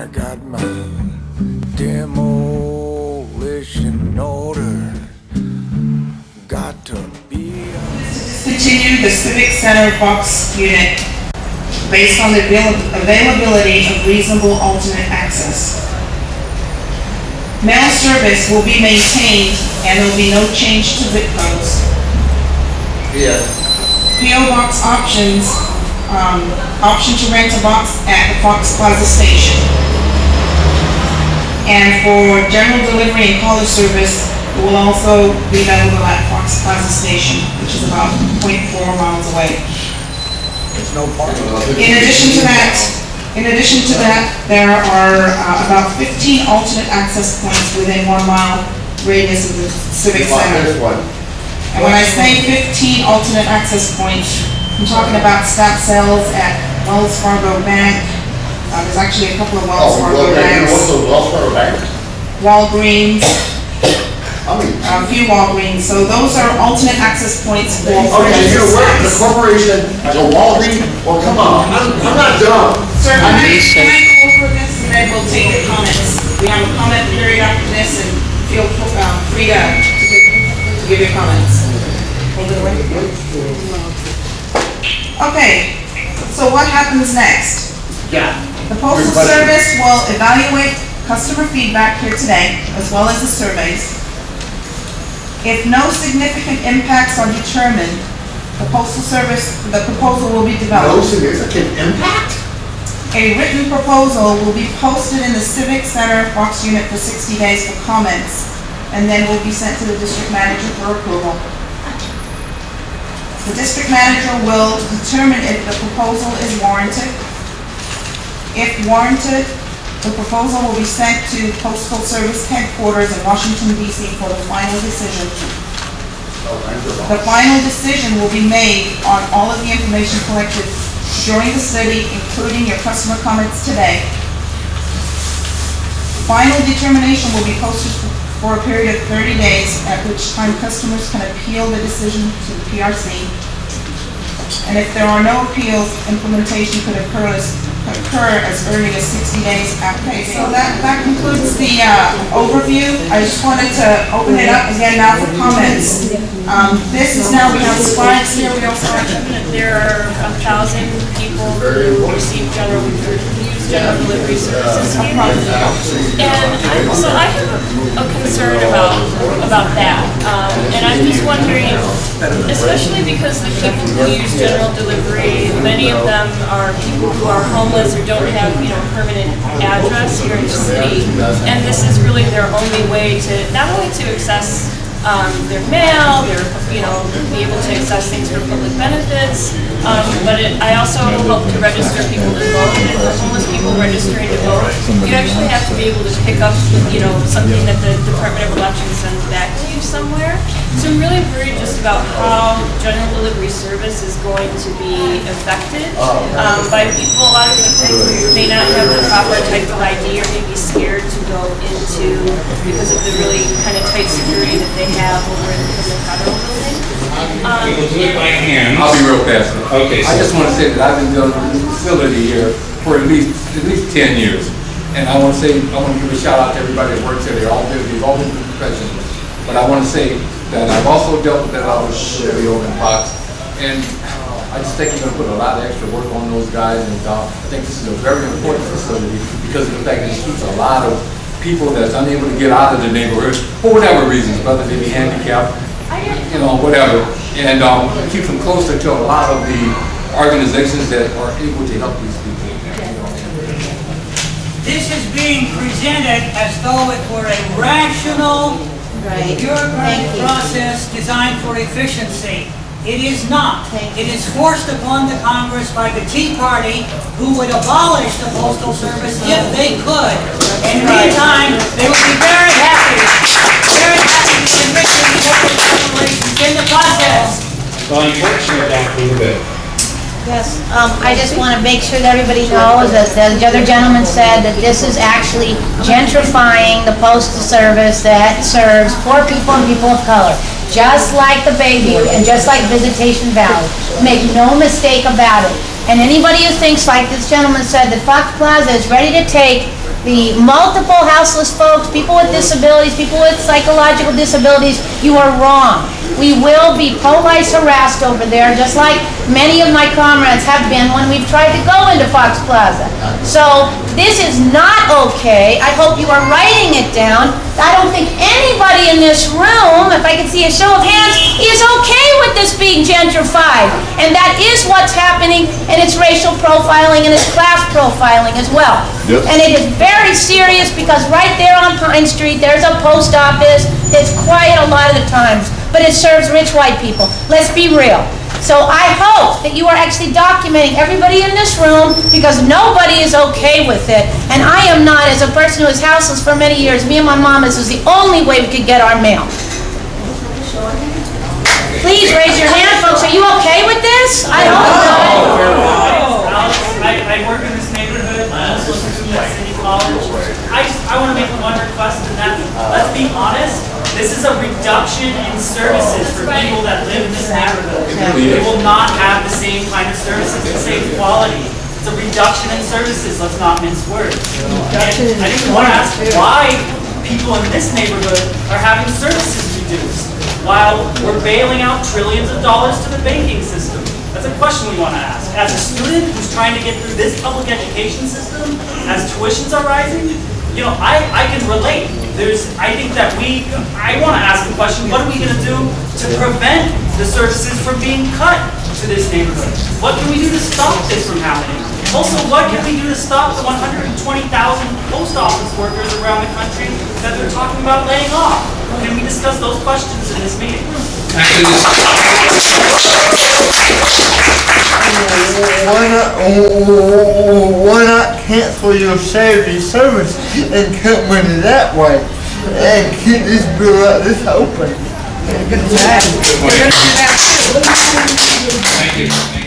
I got my demolition order. Got to be. Discontinue the Civic Center box unit based on the availability of reasonable alternate access. Mail service will be maintained and there will be no change to zip codes. Yeah. PO box options, option to rent a box at the Fox Plaza station. And for general delivery and caller service, it will also be available at Fox Plaza station, which is about 0.4 miles away. There's no parking. In addition to that, there are about 15 alternate access points within 1 mile radius of the Civic Center. And when I say 15 alternate access points, I'm talking about stop sales at Wells Fargo Bank. There's actually a couple of Wells Fargo banks. What's the Wells Fargo Bank? Walgreens. A few Walgreens. So those are alternate access points for okay, you know what? The corporation, the Walgreens. Well, come on, I'm not dumb. Sir, can I go over this and then we'll take your comments? We have a comment period after this, and feel free to give your comments. Hold it away. Okay, so what happens next? Yeah. The Postal Service will evaluate customer feedback here today, as well as the surveys. If no significant impacts are determined, the proposal will be developed. No significant impact? A written proposal will be posted in the Civic Center Fox unit for 60 days for comments, and then will be sent to the district manager for approval. The district manager will determine if the proposal is warranted. If warranted, the proposal will be sent to Postal Service headquarters in Washington, D.C. for the final decision. The final decision will be made on all of the information collected during the study, including your customer comments today. Final determination will be posted for a period of 30 days, at which time customers can appeal the decision to the PRC. And if there are no appeals, implementation could occur as early as 60 days after. Okay, so that concludes the overview. I just wanted to open it up again now for comments. This is now, we have slides here. We also have, there are 1,000 people who receive general delivery services here. And so I have a concern about that. And I'm just wondering, especially because the people who use general delivery, many of them are people who are homeless or don't have, permanent address here in the city. And this is really their only way to, not only to access their mail, be able to access things for public benefits, but I also help to register people to vote, and for homeless people registering to vote, you actually have to be able to pick up, something that the Department of Elections sends back to you somewhere. So I'm really worried just about how general delivery service is going to be affected by people. A lot of people may not have the proper type of ID or may be scared to go into because of the really kind of tight security that they have over in the federal building. I'll be real fast. Okay. I just want to say that I've been dealing with this facility here for at least 10 years. And I want to give a shout out to everybody that works here. They've all been good professionals. But I want to say that I've also dealt with that other facility over in Fox. And I just think you're going to put a lot of extra work on those guys. And I think this is a very important facility because of the fact that it keeps a lot of people that's unable to get out of the neighborhood for whatever reasons, whether they be handicapped, whatever. And keep them closer to a lot of the organizations that are able to help these people. This is being presented as though it were a rational, bureaucratic process designed for efficiency. It is not. It is forced upon the Congress by the Tea Party, who would abolish the Postal Service if they could. In the meantime, they would be very happy to enrich the corporate corporations in the process. Well, unfortunately, that was good. Yes, I just want to make sure that everybody knows, as the other gentleman said, that this is actually gentrifying the Postal Service that serves poor people and people of color. Just like the Bayview and just like Visitation Valley. Make no mistake about it. And anybody who thinks, like this gentleman said, that Fox Plaza is ready to take the multiple houseless folks, people with disabilities, people with psychological disabilities, you are wrong. We will be pro-lice harassed over there, just like many of my comrades have been when we've tried to go into Fox Plaza. So this is not okay. I hope you are writing it down. I don't think anybody in this room, if I could see a show of hands, is okay with this being gentrified. And that is what's happening, and it's racial profiling and it's class profiling as well. Yep. And it is very serious because right there on Pine Street, there's a post office. It's quiet a lot of the times, but it serves rich white people. Let's be real. So I hope that you are actually documenting everybody in this room, because nobody is okay with it. And I am not, as a person who was houseless for many years. Me and my mom, this was the only way we could get our mail. Please raise your hand, folks. Are you okay with this? I hope so. I work in this neighborhood. I also student at City College. I want to make one request, and that, let's be honest, this is a reduction in services for people that live in this neighborhood. They will not have the same kind of services, the same quality. It's a reduction in services. Let's not mince words. And I just want to ask why people in this neighborhood are having services reduced while we're bailing out trillions of dollars to the banking system. That's a question we want to ask. As a student who's trying to get through this public education system, as tuitions are rising, you know, I can relate. I think that I want to ask the question, what are we going to do to prevent the services from being cut to this neighborhood? What can we do to stop this from happening? Also, what can we do to stop the 120,000 post office workers around the country that they're talking about laying off? Can we discuss those questions in this meeting? Why not cancel your Saturday service and cut money that way and keep this bill like this open? Thank you.